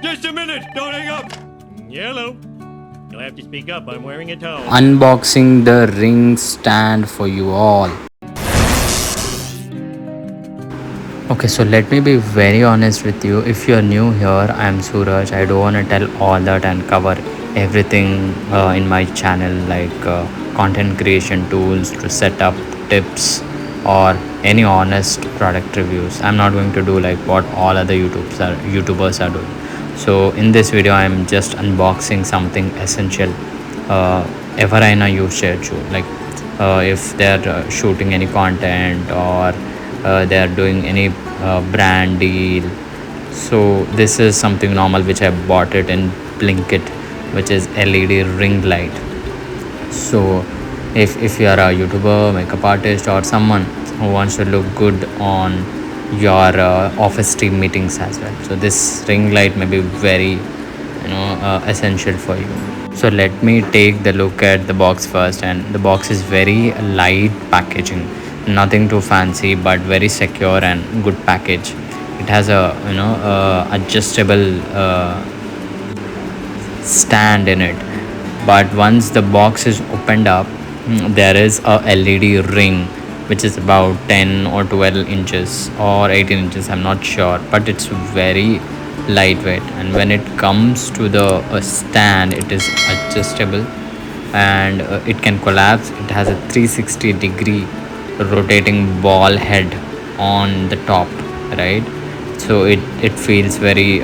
Just a minute. Don't hang up. Hello. You'll have to speak up. I'm wearing a towel. Unboxing the ring stand for you all. Okay, so let me be very honest with you. If you're new here, I'm Suraj. I don't want to tell all that and cover everything in my channel, like content creation tools to set up, tips, or any honest product reviews. I'm not going to do like what all other YouTubers are doing. So in this video, I'm just unboxing something essential. Everina use share too, like if they're shooting any content or they are doing any brand deal. So this is something normal which I bought it in Blinkit, which is LED ring light. So if you are a YouTuber, makeup artist, or someone who wants to look good on your office team meetings as well, so this ring light may be very essential for you. So let me take the look at the box first, and the box is very light packaging, nothing too fancy but very secure and good package. It has a adjustable stand in it, but once the box is opened up, there is a LED ring which is about 10 or 12 inches or 18 inches, I'm not sure, but it's very lightweight. And when it comes to the stand, it is adjustable and it can collapse. It has a 360-degree rotating ball head on the top, right? So it feels very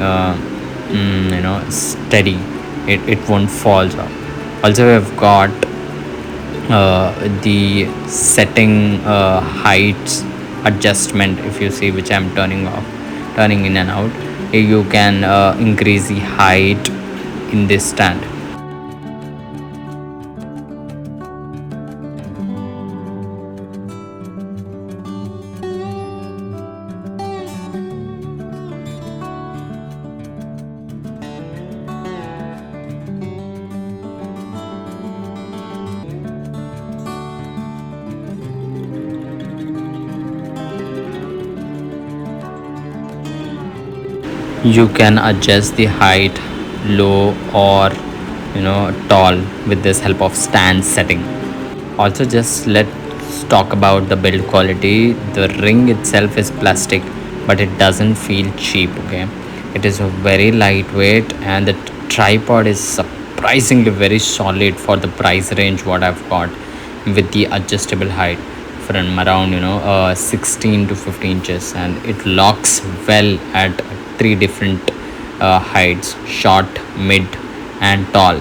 steady. It won't fall off. Also, we've got the setting heights adjustment, if you see, which I'm turning in and out. You can increase the height in this stand. You can adjust the height, low or tall, with this help of stand setting. Also, just let's talk about the build quality. The ring itself is plastic, but it doesn't feel cheap. Okay, it is very lightweight, and the tripod is surprisingly very solid for the price range what I've got, with the adjustable height from around 16 to 15 inches, and it locks well at three different heights: short, mid, and tall.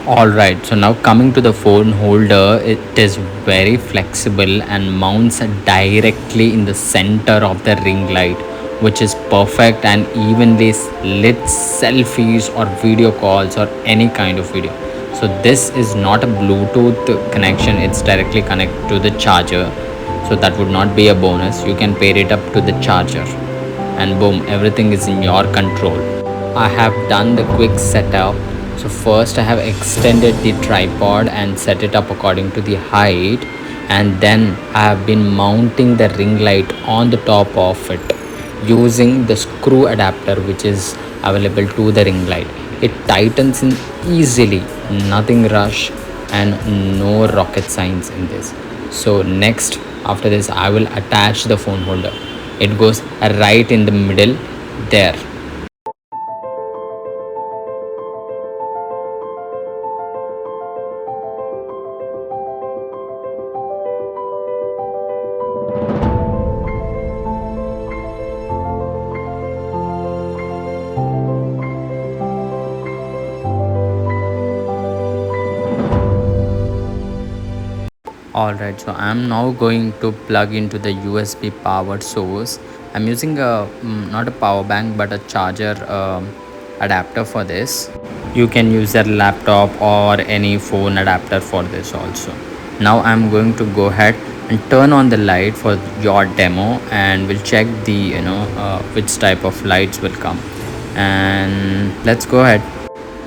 All right, so now coming to the phone holder, it is very flexible and mounts directly in the center of the ring light, which is perfect and evenly lit selfies or video calls or any kind of video. So this is not a Bluetooth connection, it's directly connected to the charger. So that would not be a bonus. You can pair it up to the charger and boom, everything is in your control. I have done the quick setup. So first I have extended the tripod and set it up according to the height, and then I have been mounting the ring light on the top of it using the screw adapter which is available to the ring light. It tightens in easily, nothing rush and no rocket science in this. So next, after this, I will attach the phone holder. It goes right in the middle there. Alright, so I'm now going to plug into the USB powered source. I'm using a not a power bank but a charger adapter for this. You can use a laptop or any phone adapter for this also. Now I'm going to go ahead and turn on the light for your demo, and we'll check the which type of lights will come. and let's go ahead.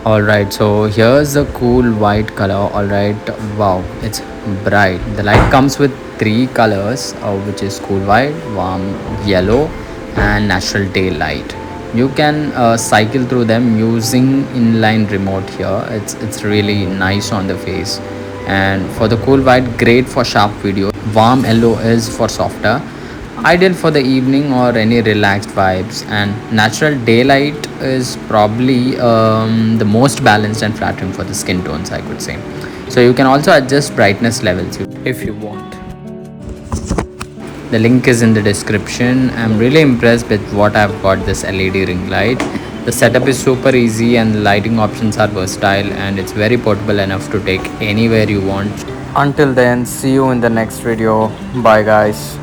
Alright, so here's the cool white color. Alright, wow, it's bright. The light comes with three colors, which is cool white, warm yellow, and natural daylight. You can cycle through them using inline remote here. It's really nice on the face. And for the cool white, great for sharp video. Warm yellow is for softer, ideal for the evening or any relaxed vibes. And natural daylight is probably the most balanced and flattering for the skin tones, I could say. So you can also adjust brightness levels if you want. The link is in the description. I'm really impressed with what I've got, this LED ring light. The setup is super easy and the lighting options are versatile, and it's very portable enough to take anywhere you want. Until then, see you in the next video. Bye guys.